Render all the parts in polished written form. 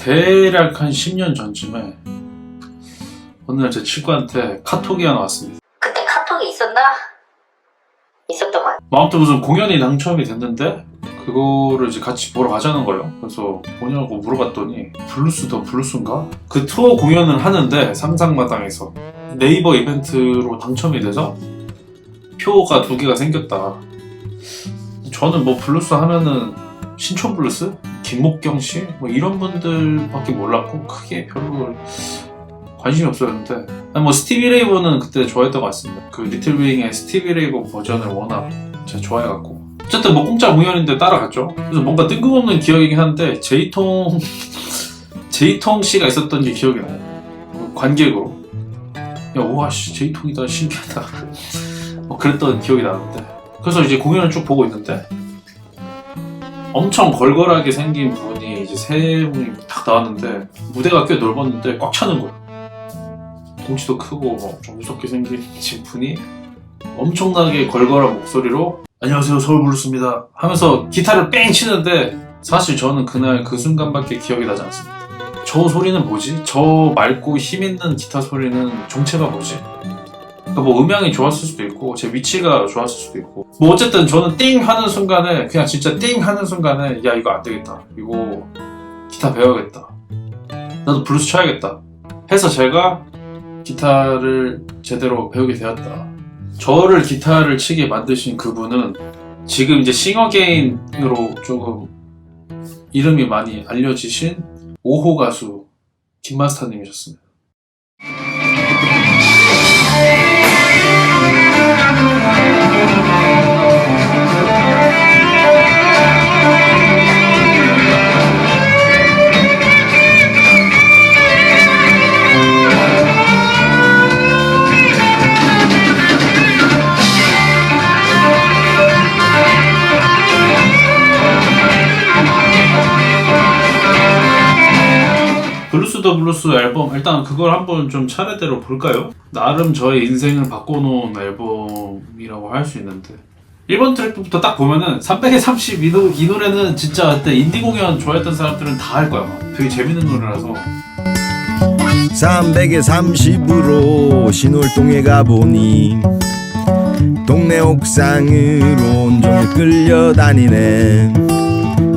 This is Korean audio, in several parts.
대략 한 10년 전쯤에 어느 날 제 친구한테 카톡이 하나 왔습니다. 그때 카톡이 있었나? 있었던 것 같아. 아무튼 무슨 공연이 당첨이 됐는데 그거를 이제 같이 보러 가자는 거예요. 그래서 뭐냐고 물어봤더니 블루스 더 블루스인가? 그 투어 공연을 하는데 상상마당에서 네이버 이벤트로 당첨이 돼서 표가 2개가 생겼다. 저는 뭐 블루스 하면은 신촌 블루스? 김목경 씨? 뭐 이런 분들밖에 몰랐고 크게 별로 관심이 없었는데 뭐 스티비 레이버는 그때 좋아했던 것 같습니다. 그 리틀 윙의 스티비 레이버 버전을 워낙 제가 좋아해갖고 어쨌든 뭐 공짜 공연인데 따라갔죠. 그래서 뭔가 뜬금없는 기억이긴 한데 제이통 씨가 있었던 게 기억이 나요. 관객으로 야 우와씨 제이통이다 신기하다 뭐 그랬던 기억이 나는데 그래서 이제 공연을 쭉 보고 있는데 엄청 걸걸하게 생긴 분이 이제 3분이 딱 나왔는데 무대가 꽤 넓었는데 꽉 차는 거예요. 덩치도 크고 좀 무섭게 생긴 분이 엄청나게 걸걸한 목소리로 안녕하세요 서울블루스입니다 하면서 기타를 뺑 치는데 사실 저는 그날 그 순간밖에 기억이 나지 않습니다. 저 소리는 뭐지? 저 맑고 힘있는 기타 소리는 정체가 뭐지? 그러니까 뭐 음향이 좋았을 수도 있고 제 위치가 좋았을 수도 있고 뭐 어쨌든 저는 띵 하는 순간에 그냥 진짜 띵 하는 순간에 야 이거 안 되겠다 이거 기타 배워야겠다 나도 블루스 쳐야겠다 해서 제가 기타를 제대로 배우게 되었다. 저를 기타를 치게 만드신 그분은 지금 이제 싱어게인으로 조금 이름이 많이 알려지신 5호 가수 김마스터님이셨습니다. 블루스 더 블루스 앨범 일단 그걸 한번 좀 차례대로 볼까요? 나름 저의 인생을 바꿔놓은 앨범이라고 할 수 있는데 1번 트랙부터 딱 보면은 300에 30 이 노래는 진짜 그때 인디 공연 좋아했던 사람들은 다 할 거야. 되게 재밌는 노래라서 300에 30으로 신월동에 가보니 동네 옥상으로 온종일 끌려다니네.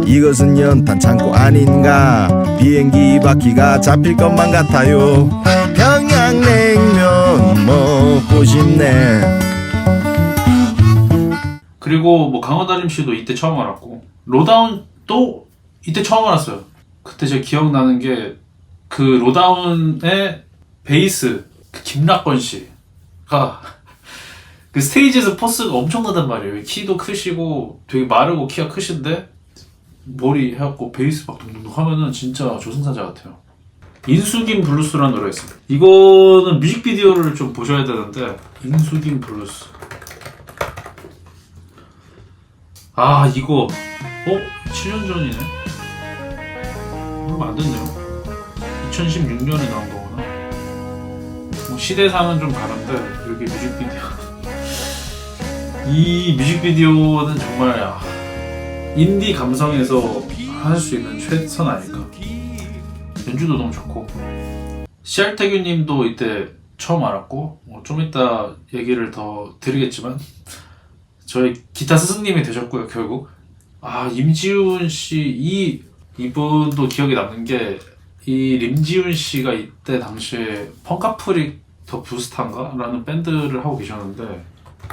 이것은 연탄 창고 아닌가 비행기 바퀴가 잡힐 것만 같아요. 평양냉면 먹고 싶네. 그리고 뭐 강호다림씨도 이때 처음 알았고 로다운도 이때 처음 알았어요. 그때 제가 기억나는 게 그 로다운의 베이스 그 김락건 씨가 그 스테이지에서 포스가 엄청나단 말이에요. 키도 크시고 되게 마르고 키가 크신데 머리 해갖고 베이스 막 동동동 하면은 진짜 저승사자 같아요. 인숙인 블루스라는 노래가 있어요. 이거는 뮤직비디오를 좀 보셔야 되는데 인숙인 블루스 아 이거 7년 전이네? 얼마 안 됐네요. 2016년에 나온 거구나. 뭐 시대상은 좀 다른데 여기 뮤직비디오 이 뮤직비디오는 정말 인디 감성에서 할 수 있는 최선 아닐까. 연주도 너무 좋고 씨알태규님도 이때 처음 알았고 좀 이따 얘기를 더 드리겠지만 저희 기타 스승님이 되셨고요 결국. 임지훈 씨 이분도 기억에 남는 게 이 림지훈 씨가 이때 당시에 펑카프릭 더 부스타인가? 라는 밴드를 하고 계셨는데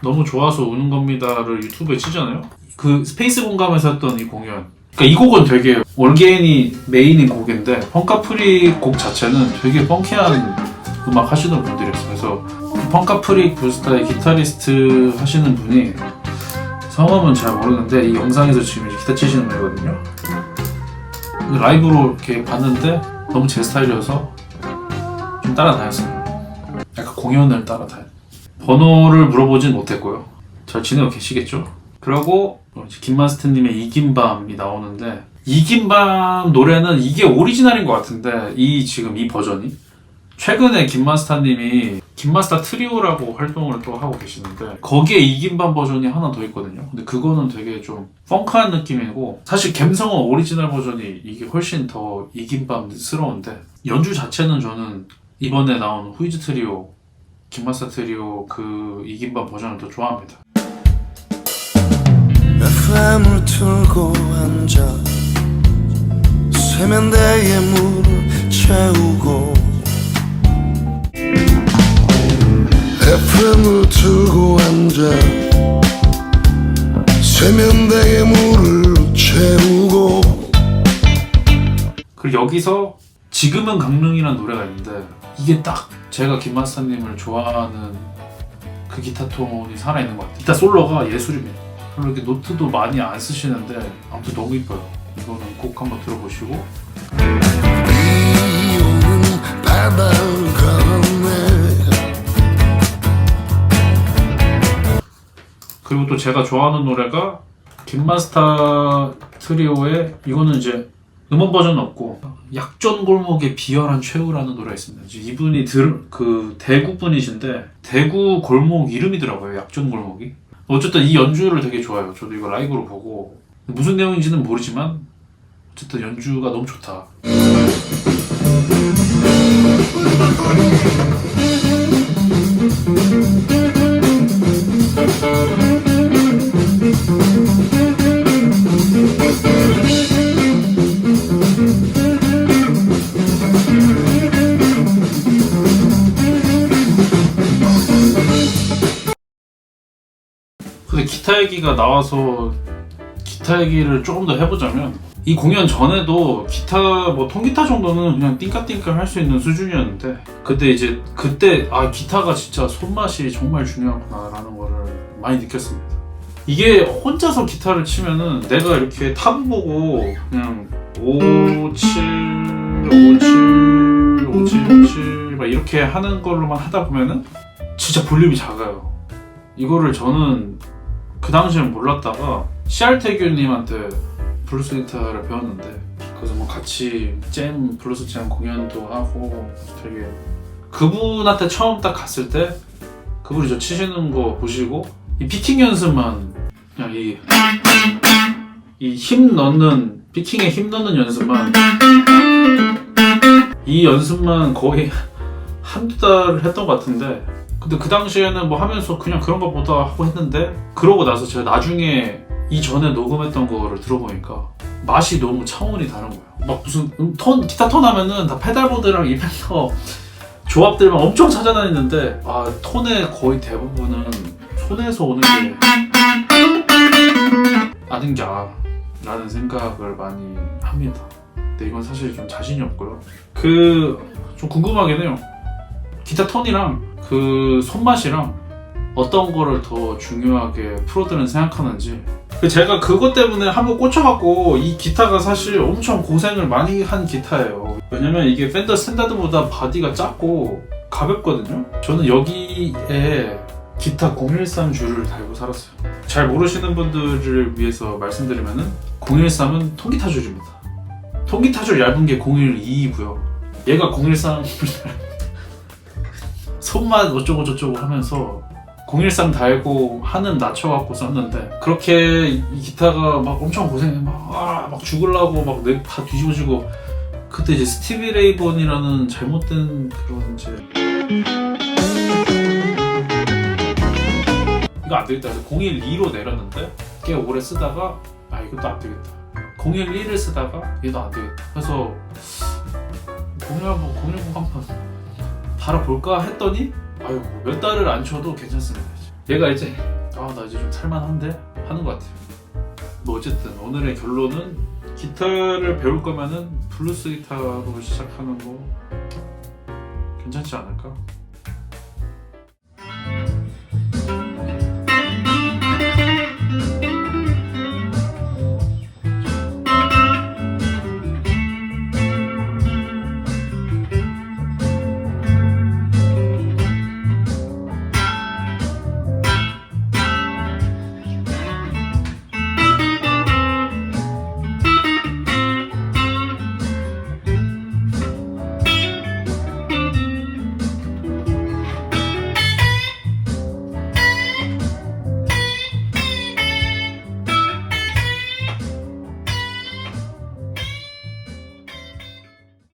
너무 좋아서 우는 겁니다를 유튜브에 치잖아요. 그 스페이스 공감에서 했던 이 공연 그러니까 이 곡은 되게 올게인이 메인인 곡인데 펑카프릭 곡 자체는 되게 펑키한 음악 하시던 분들이었어요. 그래서 그 펑카프릭 부스타의 기타리스트 하시는 분이 성함은 잘 모르는데 이 영상에서 지금 이제 기타 치시는 분이거든요. 라이브로 이렇게 봤는데 너무 제 스타일이어서 좀 따라다녔어요. 약간 공연을 따라다녔어요. 번호를 물어보진 못했고요. 잘 지내고 계시겠죠? 그리고 김마스터님의 이긴 밤이 나오는데 이긴 밤 노래는 이게 오리지널인 것 같은데 지금 이 버전이 최근에 김마스터님이 김마스터 트리오라고 활동을 또 하고 계시는데 거기에 이긴반 버전이 하나 더 있거든요. 근데 그거는 되게 좀 펑크한 느낌이고 사실 갬성어 오리지널 버전이 이게 훨씬 더 이긴밤스러운데 연주 자체는 저는 이번에 나온 후이즈 트리오, 김마스터 트리오 그 이긴밤 버전을 더 좋아합니다. FM을 틀고 앉아 세면대에 물을 채우고 FM을 틀고 앉아 세면대에 물을 채우고 그리고 여기서 지금은 강릉이라는 노래가 있는데 이게 딱 제가 김마스터님을 좋아하는 그 기타 톤이 살아있는 것 같아요. 기타 솔로가 예술입니다. 별로 이렇게 노트도 많이 안 쓰시는데 아무튼 너무 이뻐요. 이거는 꼭 한번 들어보시고 비 오는 바다를 걸었네. 그리고 또 제가 좋아하는 노래가 김마스터 트리오의 이거는 이제 음원 버전은 없고 약전 골목의 비열한 최후라는 노래가 있습니다. 이분이 그 대구 분이신데 대구 골목 이름이더라고요. 약전 골목이. 어쨌든 이 연주를 되게 좋아해요. 저도 이거 라이브로 보고 무슨 내용인지는 모르지만 어쨌든 연주가 너무 좋다. 근데 기타 얘기가 나와서 기타 얘기를 조금 더 해보자면 이 공연 전에도 기타 뭐 통기타 정도는 그냥 띵까띵까 할 수 있는 수준이었는데 근데 이제 그때 아 기타가 진짜 손맛이 정말 중요하구나라는 거를 많이 느꼈습니다. 이게 혼자서 기타를 치면은 내가 이렇게 탑 보고 그냥 5, 7, 5, 7, 5, 7, 7 막 이렇게 하는 걸로만 하다 보면은 진짜 볼륨이 작아요. 이거를 저는 그 당시엔 몰랐다가 CR태규님한테 블루스 기타를 배웠는데 그래서 뭐 같이 블루스 잼 공연도 하고 되게 그분한테 처음 딱 갔을 때 그분이 저 치시는 거 보시고 이 피킹 연습만 그냥 이 힘 넣는 피킹에 힘 넣는 연습만 이 연습만 거의 한두 달을 했던 것 같은데 근데 그 당시에는 뭐 하면서 그냥 그런 거 보다 하고 했는데 그러고 나서 제가 나중에 이전에 녹음했던 거를 들어보니까 맛이 너무 차원이 다른 거예요. 막 무슨 기타 톤 하면은 다 페달보드랑 이펙터 조합들만 엄청 찾아다니는데 아 톤의 거의 대부분은 손에서 오는 게 아는겨 라는 생각을 많이 합니다. 근데 이건 사실 좀 자신이 없고요. 좀 궁금하긴 해요. 기타 톤이랑 그 손맛이랑 어떤 거를 더 중요하게 프로들은 생각하는지 제가 그것 때문에 한번 꽂혀갖고 이 기타가 사실 엄청 고생을 많이 한 기타예요. 왜냐면 이게 펜더 스탠다드보다 바디가 작고 가볍거든요. 저는 여기에 기타 013 줄을 달고 살았어요. 잘 모르시는 분들을 위해서 말씀드리면은 013은 통기타 줄입니다. 통기타 줄 얇은 게 012고요. 얘가 013 손맛 어쩌고 저쩌고 하면서 013 달고 하는 낮춰갖고 썼는데 그렇게 이 기타가 막 엄청 고생해 막 죽으려고 막 다 뒤집어지고 그때 이제 스티비 레이본이라는 잘못된 그런 이제 이거 안 되겠다 해서 012로 내렸는데 꽤 오래 쓰다가 아 이것도 안 되겠다 012를 쓰다가 얘도 안 되겠다 그래서 010 한번 달아볼까 했더니 아유 몇 달을 안 쳐도 괜찮습니다. 얘가 이제 나 이제 좀 살만한데 하는 것 같아요. 뭐 어쨌든 오늘의 결론은 기타를 배울 거면은 블루스 기타로 시작하는 거 괜찮지 않을까?